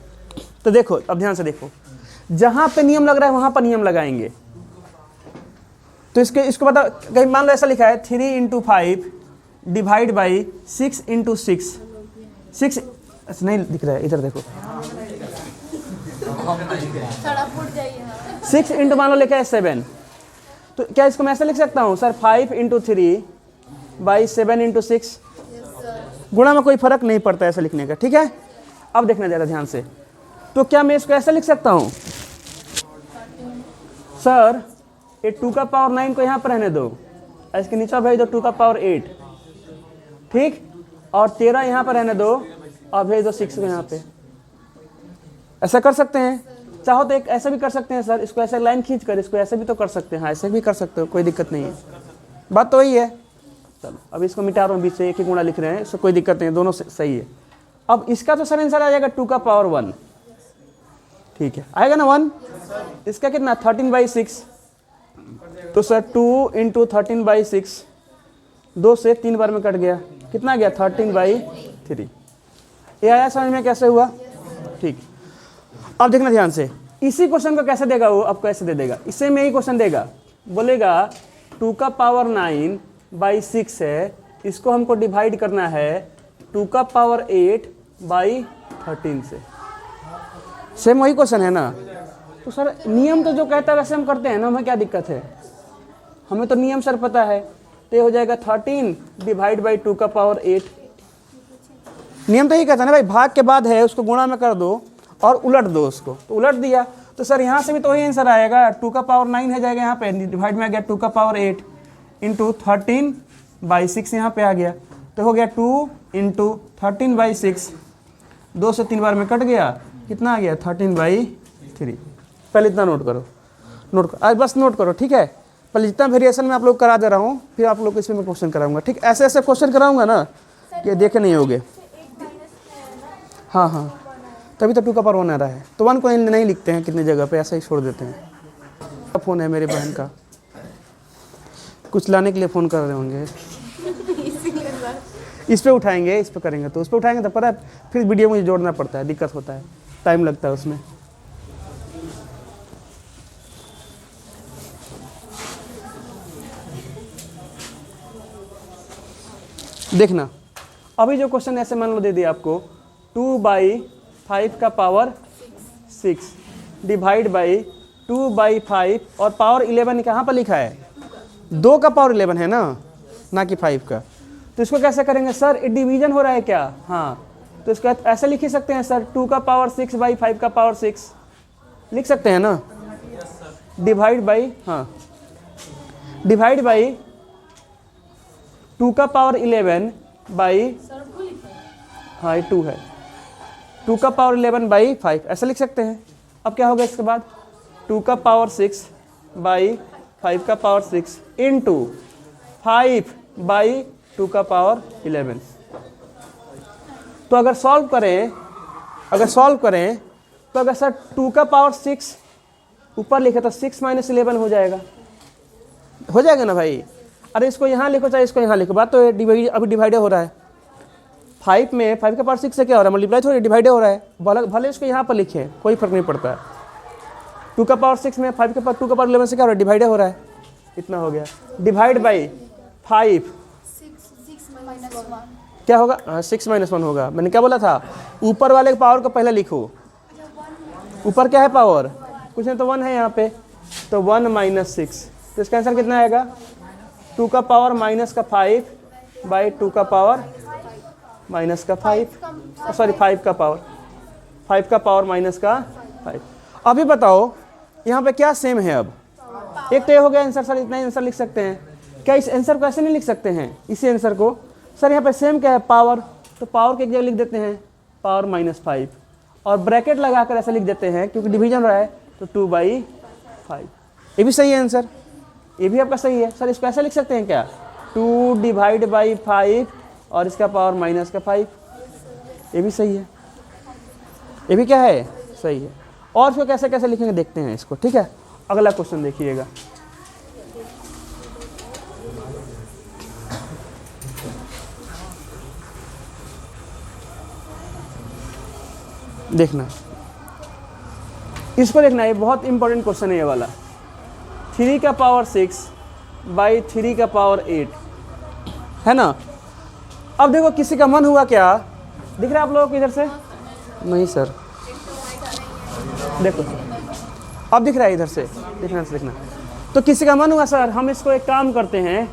तो देखो, अब ध्यान से देखो, जहाँ पे नियम लग रहा है वहाँ पर नियम लगाएंगे। तो इसको बता, कहीं मान लो ऐसा लिखा है 3 × 5 डिवाइड बाई 6 × 6। 6 अच्छा नहीं दिख रहा है, इधर देखो, थोड़ा फुट जाइए। 6 इंटू मान लो लिखा है 7। तो क्या इसको मैं ऐसा लिख सकता हूँ सर 5 × 3 बाई 7 × 6? गुणा में कोई फर्क नहीं पड़ता ऐसा लिखने का, ठीक है। अब देखना ज़रा ध्यान से, तो क्या मैं इसको ऐसा लिख सकता हूँ सर ये 2 का पावर 9 को यहाँ पर रहने दो, इसके नीचे भेज दो 2 का पावर 8, ठीक, और 13 यहाँ पर रहने दो और भेज दो 6 को यहाँ पे। ऐसा कर सकते हैं, चाहो तो एक ऐसा भी कर सकते हैं सर, इसको ऐसे लाइन खींच कर इसको ऐसे भी तो कर सकते हैं। हाँ ऐसे भी कर सकते हो, कोई दिक्कत नहीं है, बात तो वही है। चलो अब इसको मिटा रहा हूँ, बीच से एक ही गुणा लिख रहे हैं, इसको कोई दिक्कत नहीं है, दोनों सही है। अब इसका तो सर आंसर आ जाएगा 2 का पावर 1, ठीक है, आएगा ना 1। इसका कितना 13/6, तो सर 2 × 13/6, 2 से 3 बार में कट गया, कितना गया 13/3। ये आया समझ में कैसे हुआ? ठीक। अब देखना ध्यान से, इसी क्वेश्चन को कैसे देगा वो, अब कैसे दे देगा, इससे में ही क्वेश्चन देगा, बोलेगा 2 का पावर 9/6 है, इसको हमको डिवाइड करना है 2 का पावर 8/13 से। सेम वही क्वेश्चन है ना। तो सर नियम तो जो कहता है वैसे हम करते हैं ना, हमें क्या दिक्कत है, हमें तो नियम सर पता है। तो ये हो जाएगा 13 डिवाइड बाई 2 का पावर 8। नियम तो यही कहता है ना भाई, भाग के बाद है उसको गुणा में कर दो और उलट दो उसको, तो उलट दिया। तो सर यहाँ से भी तो वही आंसर आएगा, 2 का पावर 9 है जाएगा यहाँ पे, डिवाइड में आ गया 2 का पावर 8 × 13/6 यहाँ पे आ गया, तो हो गया 2 × 13/6, 2 से 3 बार में कट गया, कितना आ गया 13/3। पहले इतना नोट करो, नोट करो, आज बस नोट करो, ठीक है। पहले जितना वेरिएशन मैं आप लोग करा दे रहा हूँ, फिर आप लोग को इसमें मैं क्वेश्चन कराऊंगा, ठीक। ऐसे ऐसे क्वेश्चन कराऊंगा ना कि देखे नहीं होगे। हाँ हाँ, तभी तो 2 का पावर 1 आ रहा है, तो 1 को नहीं लिखते हैं कितनी जगह पे, ऐसा ही छोड़ देते हैं। फ़ोन है मेरी बहन का, कुछ लाने के लिए फ़ोन कर रहे होंगे, इस पे उठाएंगे, इस पे करेंगे, तो उस पे उठाएंगे तो पता है फिर वीडियो मुझे जोड़ना पड़ता है, दिक्कत होता है, टाइम लगता है उसमें। देखना, अभी जो क्वेश्चन ऐसे मान लो दे दिया आपको 2/5 का पावर 6 डिवाइड बाई 2/5 और पावर 11 कहाँ पर लिखा है, 2 का पावर 11 है ना कि 5 का। तो इसको कैसे करेंगे सर, ये डिवीजन हो रहा है क्या? हाँ, तो इसको ऐसे लिख ही सकते हैं सर, 2 का पावर 6/5 का पावर 6 लिख सकते हैं ना, डिवाइड बाई, हाँ डिवाइड बाई 2 का पावर 11 बाई, हाँ ये 2 है, 2 का पावर 11/5 ऐसा लिख सकते हैं। अब क्या होगा इसके बाद 2 का पावर 6/5 का पावर 6 इंटू 5/2 का पावर 11। तो अगर सॉल्व करें तो अगर सर 2 का पावर 6 ऊपर लिखे तो 6 - 11 हो जाएगा ना भाई। अरे इसको यहाँ लिखो चाहे इसको यहाँ लिखो, बात तो डिवाइड अभी डिवाइड हो रहा है। 5 में 5 का पावर 6 से क्या हो रहा है, मल्टीप्लाई थोड़ी डिवाइड हो रहा है, भले इसको यहाँ पर लिखे कोई फर्क नहीं पड़ता। 2 का पावर 6 में 5 के पावर 2 का पावर 11 से क्या हो रहा है, डिवाइड हो रहा है, इतना हो गया, डिवाइड बाई 5 क्या होगा, 6 - 1 होगा। मैंने क्या बोला था, ऊपर वाले पावर को पहले लिखो, ऊपर क्या है पावर, कुछ नहीं तो 1 है यहाँ पे, तो 1 - 6, तो इसका आंसर कितना आएगा 2 का पावर -5 बाई 2 का पावर -5, सॉरी 5 का पावर -5। अभी बताओ यहाँ पे क्या सेम है। अब एक तो ये हो गया आंसर, सर इतना ही आंसर लिख सकते हैं क्या, इस आंसर को ऐसे नहीं लिख सकते हैं, इसी आंसर को सर यहाँ पे सेम क्या है पावर, तो पावर के एक जगह लिख देते हैं पावर -5 और ब्रैकेट लगाकर ऐसा लिख देते हैं क्योंकि डिवीजन रहा है, तो 2/5। ये भी सही है आंसर, ये भी आपका सही है। सर इसको ऐसा लिख सकते हैं क्या, 2 डिवाइड बाई 5 और इसका पावर -5, ये भी सही है, ये भी क्या है सही है। और इसको कैसे कैसे लिखेंगे देखते हैं इसको, ठीक है। अगला क्वेश्चन देखिएगा, देखना, इसको देखना, ये बहुत इंपॉर्टेंट क्वेश्चन है ये वाला। 3 का पावर 6 बाई 3 का पावर 8 है ना। अब देखो किसी का मन हुआ क्या, दिख रहा है आप लोगों को इधर से? नहीं सर, देखो अब दिख रहा है इधर से, देखना। तो किसी का मन हुआ सर हम इसको एक काम करते हैं,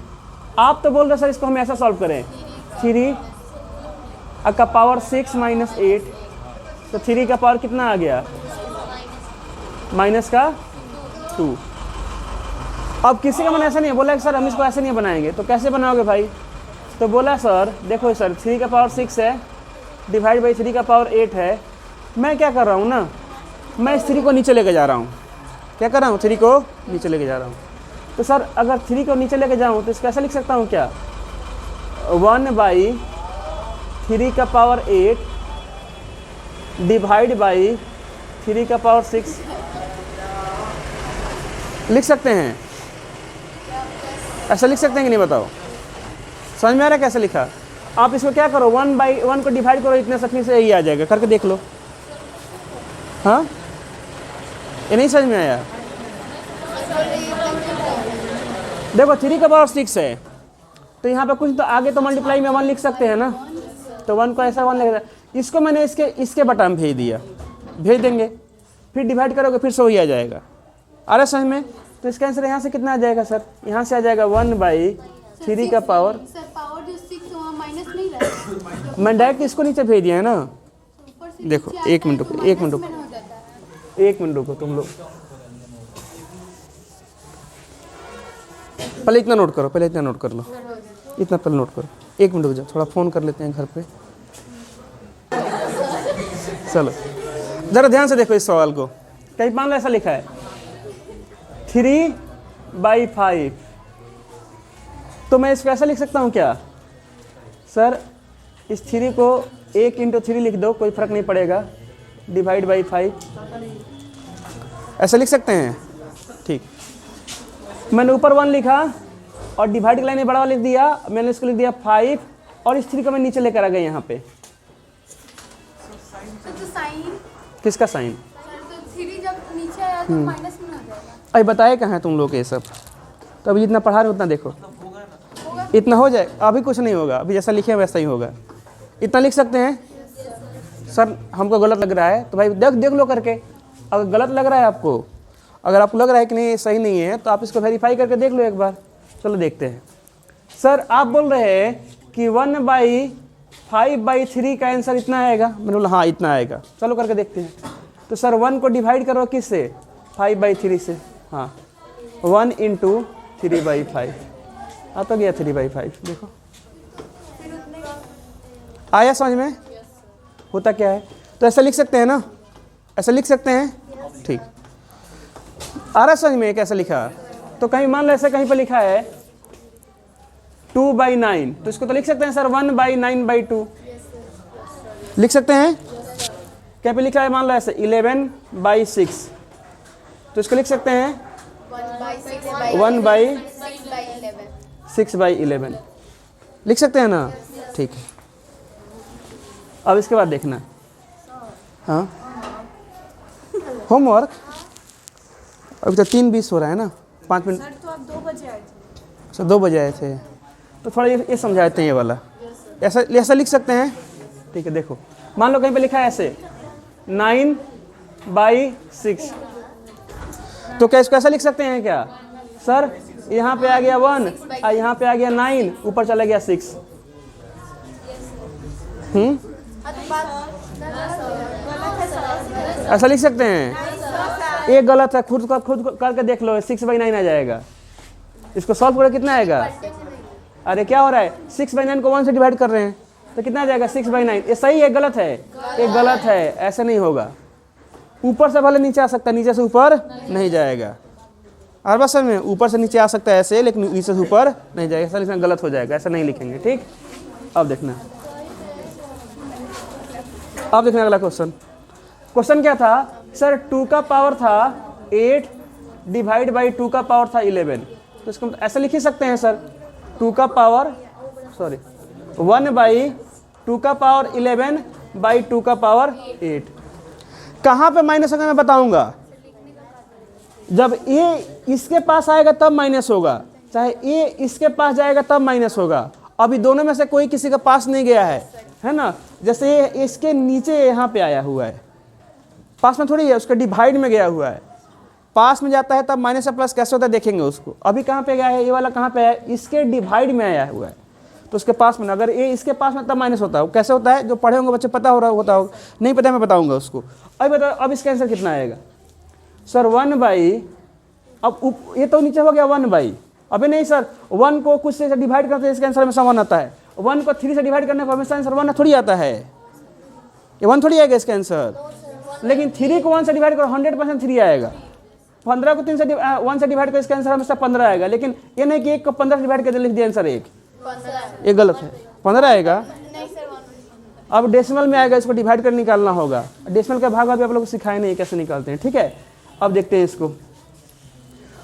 आप तो बोल रहे सर इसको हम ऐसा सॉल्व करें, 3 का पावर 6 माइनस 8, तो 3 का पावर कितना आ गया, माइनस का 2। अब किसी का मन ऐसा नहीं है, बोला कि सर हम इसको ऐसे नहीं बनाएंगे, तो कैसे बनाओगे भाई? तो बोला सर देखो सर 3 का पावर 6 है डिवाइड बाई 3 का पावर 8 है, मैं क्या कर रहा हूँ ना, मैं इस 3 को नीचे लेके जा रहा हूँ। क्या कर रहा हूँ? 3 को नीचे लेके जा रहा हूँ। तो सर अगर 3 को नीचे लेके जाऊँ तो इसको ऐसा लिख सकता हूँ क्या, 1 बाई 3 का पावर 8 डिवाइड बाई 3 का पावर 6 लिख सकते हैं? ऐसा लिख सकते हैं कि नहीं बताओ? समझ में आ रहा है कैसे लिखा? आप इसको क्या करो, 1 बाई 1 को डिवाइड करो, इतने सफी से यही आ जाएगा, करके देख लो। हाँ, ये नहीं समझ में आया? देखो 3 का पावर 6 है, तो यहाँ पे कुछ तो आगे तो मल्टीप्लाई में 1 लिख सकते हैं ना, तो 1 को ऐसा 1 लिख दिया। इसको मैंने इसके बटा में भेज दिया, भेज देंगे, फिर डिवाइड करोगे फिर से वही आ जाएगा। आ रहा समझ में? तो इसका आंसर यहाँ से कितना आ जाएगा सर, यहाँ से आ जाएगा 1 बाई 3 का पावर, सर पावर जो 6 वहाँ माइनस नहीं रहा, मैं डायरेक्ट इसको नीचे भेज दिया है ना। ऊपर से देखो नीचे आता एक है मिनट तो रुको, माइनस में हो जाता है। एक मिनट रुको तुम लोग, पहले इतना नोट करो, पहले इतना नोट कर लो, इतना पहले नोट करो। एक मिनट रुक जाओ, थोड़ा फ़ोन कर लेते हैं घर पे। चलो ज़रा ध्यान से देखो इस सवाल को, कहीं मान लो ऐसा लिखा है 3 बाई 5, तो मैं इसको ऐसा लिख सकता हूँ क्या सर, इस 3 को 1 इंटू 3 लिख दो, कोई फ़र्क नहीं पड़ेगा, डिवाइड बाई 5, ऐसा लिख सकते हैं? ठीक, मैंने ऊपर 1 लिखा और डिवाइड की लाइन में बड़ा वाला लिख दिया, मैंने इसको लिख दिया 5 और इस 3 को मैं नीचे लेकर आ गया यहाँ पे। तो साइन, किसका साइन? तो 3 जब नीचे आया तो माइनस में हो जाएगा। अभी बताए कहाँ है तुम लोग ये सब? तो अभी जितना पढ़ा रहे हो उतना देखो, इतना हो जाए, अभी कुछ नहीं होगा, अभी जैसा लिखे वैसा ही होगा। इतना लिख सकते हैं? सर हमको गलत लग रहा है, तो भाई देख लो करके, अगर गलत लग रहा है आपको, अगर आपको लग रहा है कि नहीं सही नहीं है, तो आप इसको वेरीफाई करके देख लो एक बार। चलो देखते हैं। सर आप बोल रहे हैं कि 1 बाई 5 बाई 3 का आंसर इतना आएगा, मैंने बोला हाँ इतना आएगा, चलो करके देखते हैं। तो सर 1 को डिवाइड करो किससे, 5 बाई 3 से, हाँ 1 इंटू 3 बाई 5 आ तो गया 3 बाई 5, देखो आया समझ में? होता क्या है, तो ऐसा लिख सकते हैं ना, ऐसा लिख सकते हैं? ठीक, आ रहा समझ में कैसे लिखा? तो कहीं मान लो ऐसे कहीं पर लिखा है 2 बाई 9, तो इसको तो लिख सकते हैं सर 1 बाई 9 बाई 2 लिख सकते हैं? क्या पे लिखा है मान लो ऐसे 11 बाई 6, तो इसको लिख सकते हैं 1 बाई 6 बाई 11 लिख सकते हैं ना? ठीक है, अब इसके बाद देखना, हाँ होमवर्क अभी तो 3:20 हो रहा है ना, 5 मिनट। सर तो आप 2 बजे आए थे। अच्छा 2 बजे आए थे, तो थोड़ा ये समझाते हैं ये वाला, ऐसा लिख सकते हैं? ठीक है, देखो मान लो कहीं पे लिखा है ऐसे 9 बाई 6, तो क्या इसको ऐसा लिख सकते हैं क्या सर, यहाँ पे आ गया 1 और यहाँ पे आ गया 9, ऊपर चला गया 6, ऐसा लिख सकते हैं? एक गलत है, खुद करके देख लो, 6 बाई 9 आ जाएगा। इसको सॉल्व करो कितना आएगा? अरे क्या हो रहा है, 6 बाई 9 को 1 से डिवाइड कर रहे हैं, तो कितना आ जाएगा 6 बाई 9। ये सही है गलत है? ये गलत है, ऐसे नहीं होगा, ऊपर से भले नीचे आ सकता है, नीचे से ऊपर नहीं जाएगा। और बस में ऊपर से नीचे आ सकता है ऐसे, लेकिन नीचे से ऊपर नहीं जाएगा, ऐसा लिखना गलत हो जाएगा, ऐसा नहीं लिखेंगे। ठीक, अब देखना, अब देखना अगला क्वेश्चन क्या था सर, 2 का पावर था 8 डिवाइड बाई 2 का पावर था 11, तो इसको ऐसा लिख ही सकते हैं सर, 2 का पावर 1 बाई 2 का पावर 11 बाई 2 का पावर 8, कहाँ पे माइनस होगा मैं बताऊंगा। जब ए इसके पास आएगा तब माइनस होगा, चाहे ए इसके पास जाएगा तब माइनस होगा। अभी दोनों में से कोई किसी के पास नहीं गया है ना। जैसे ये इसके नीचे यहाँ पे आया हुआ है, पास में थोड़ी है, उसके डिवाइड में गया हुआ है। पास में जाता है तब माइनस या प्लस कैसे होता है देखेंगे उसको। अभी कहाँ पे गया है, ये वाला कहाँ पे है, इसके डिवाइड में आया हुआ है, तो उसके पास में। अगर ये इसके पास में तब माइनस होता है। कैसे होता है, जो पढ़े होंगे बच्चे पता हो रहा होता होगा, नहीं पता मैं बताऊंगा उसको। अभी बताओ, अब इसका आंसर कितना आएगा सर? 1/, अब ये तो नीचे हो गया 1/। अबे नहीं सर, 1 को कुछ से डिवाइड करते हैं इसका आंसर हमेशा 1 आता है। 1 को 3 से डिवाइड करने पर हमेशा आंसर 1 थोड़ी आता है, ये 1 थोड़ी आएगा इसका आंसर। लेकिन 3 को 1 से डिवाइड करो 100% 3 आएगा। 15 को 1 से डिवाइड करो इसका आंसर हमेशा 15 आएगा। लेकिन ये नहीं कि 1 को 15 से डिवाइड करके लिख दिया आंसर 1, ये गलत है। 15 आएगा। अब डेसिमल में आएगा, इसको डिवाइड कर निकालना होगा। डेसिमल का भाग अभी आप लोग को सिखाए नहीं कैसे निकालते हैं, ठीक है। अब देखते हैं इसको,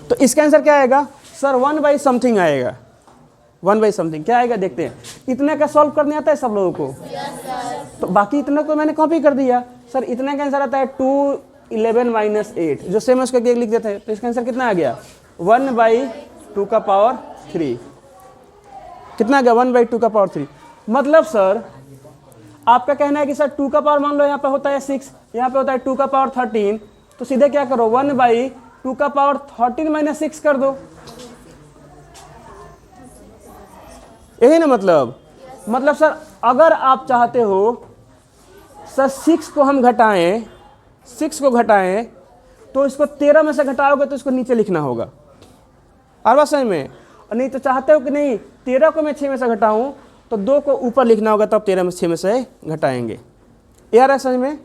तो इसका आंसर क्या आएगा सर? 1/समथिंग आएगा। 1/समथिंग क्या आएगा देखते हैं। इतना का सॉल्व करने आता है सब लोगों को? तो बाकी इतना को मैंने कॉपी कर दिया सर। इतना का आंसर आता है 2 11 - 8, जो सेम है उसका लिख देते हैं। तो इसका आंसर कितना आ गया? 1/2⁻3। कितना आ गया? 1/2⁻3। मतलब सर आपका कहना है कि सर 2 का पावर मान लो यहाँ पे होता है 6, यहाँ पे होता है 2⁻13, तो सीधे क्या करो 1/2⁻13 - 6 कर दो। यही ना मतलब सर अगर आप चाहते हो सर 6 को हम घटाएं, 6 को घटाएं तो इसको 13 में से घटाओगे तो इसको नीचे लिखना होगा। और बात समझ में? और नहीं तो चाहते हो कि नहीं 13 को मैं 6 में से घटाऊं तो 2 को ऊपर लिखना होगा, तब 13 में 6 में से घटाएंगे। यार है समझ में?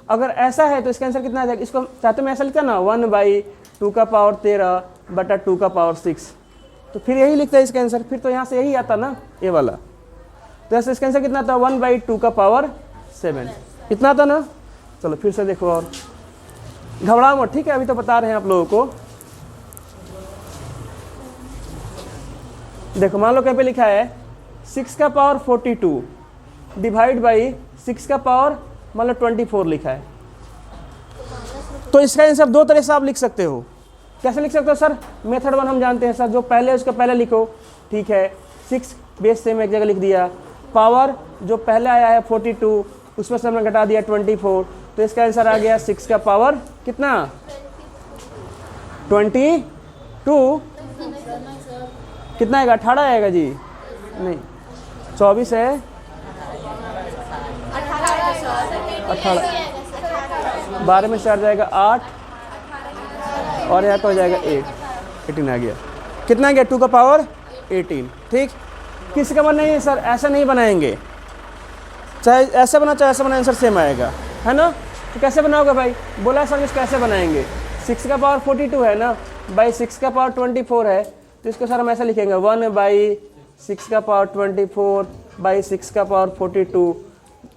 अगर ऐसा है तो इसका आंसर कितना आ जाएगा? इसको चाहते मैं ऐसा लिखता ना 1/2⁻13 बटा 2⁻6, तो फिर यही लिखता है इसका आंसर। फिर तो यहाँ से यही आता ना, ये वाला। तो ऐसे इसका आंसर कितना था? 1/2⁻7 इतना था ना। चलो फिर से देखो और घबराओ मत, ठीक है। अभी तो बता रहे हैं आप लोगों को। देखो मान लो कहीं पे लिखा है 6⁻42 डिवाइड बाई 6⁻24 लिखा है। तो इसका आंसर 2 तरह से आप लिख सकते हो। कैसे लिख सकते हो सर? मेथड 1 हम जानते हैं सर, जो पहले उसका पहले लिखो, ठीक है। 6 बेस सेम एक जगह लिख दिया, पावर जो पहले आया है 42 उसमें से हमने घटा दिया 24, तो इसका आंसर आ गया 6 का पावर कितना? 22। कितना आएगा? 18 आएगा जी? नहीं 24 है, 18, 12 में 4 जाएगा 8, और यहाँ पे हो जाएगा 18 आ गया। कितना आ गया? 2⁻18, ठीक। किसी का मन नहीं है सर ऐसा नहीं बनाएंगे, चाहे ऐसे बना चाहे ऐसे बना, आंसर सेम आएगा, है ना। तो कैसे बनाओगे भाई? बोला सर इसको कैसे बनाएंगे? 6⁻42 है ना, बाई 6⁻24 है, तो इसको सर हम ऐसा लिखेंगे 1/6⁻24 बाई 6⁻42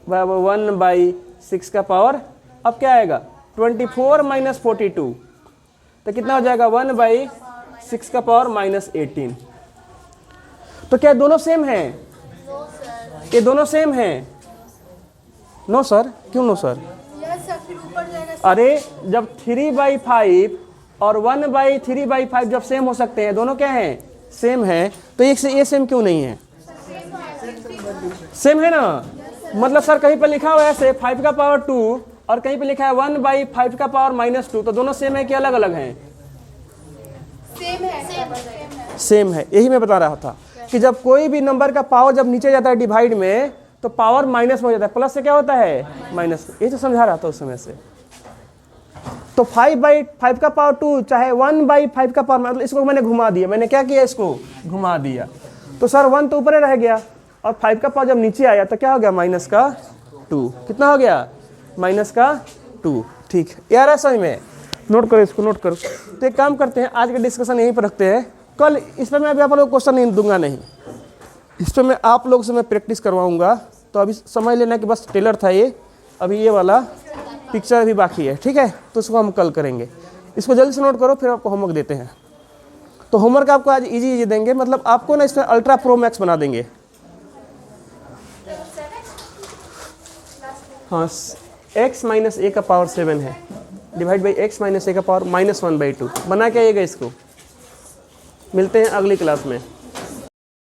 1/6 अब क्या आएगा? 24 - 42, तो कितना हो जाएगा? 1/6⁻18। तो क्या दोनों सेम हैं? ये दोनों सेम हैं? नो सर, क्यों नो सर? अरे जब 3/5 और 1/3/5 जब सेम हो सकते हैं, दोनों क्या हैं? सेम है, तो एक से ये सेम क्यों नहीं है? सेम है ना। मतलब सर कहीं पे लिखा हुआ है ऐसे 5 का पावर 2 और कहीं पे लिखा है 1/5 का पावर -2, तो दोनों सेम है कि अलग अलग हैं? सेम है। यही मैं बता रहा था कि जब कोई भी नंबर का पावर जब नीचे जाता है डिवाइड में, तो पावर माइनस में हो जाता है, प्लस से क्या होता है? माइनस। ये तो समझा रहा था उस समय से। तो 5/5 का पावर 2 चाहे 1/5 का पावर, मतलब इसको मैंने घुमा दिया। मैंने क्या किया? इसको घुमा दिया। तो सर 1 तो ऊपर रह गया और 5 का पावर जब नीचे आया तो क्या हो गया? -2। कितना हो गया? -2, ठीक। यार है समझ में? नोट करो इसको, नोट करो। तो एक काम करते हैं, आज का डिस्कशन यहीं पर रखते हैं। कल इस पर मैं अभी आप लोगों को क्वेश्चन नहीं दूंगा, नहीं, इस पर मैं आप लोगों से मैं प्रैक्टिस करवाऊंगा। तो अभी समझ लेना कि बस टेलर था ये, अभी ये वाला पिक्चर भी बाकी है, ठीक है। तो उसको हम कल करेंगे। इसको जल्दी से नोट करो, फिर आपको होमवर्क देते हैं। तो होमवर्क आपको आज इजी देंगे, मतलब आपको ना इसमें अल्ट्रा प्रो मैक्स बना देंगे। हाँ x माइनस ए का पावर 7 है, डिवाइड बाई x माइनस ए का पावर -1/2। बना के आइएगा इसको। मिलते हैं अगली क्लास में।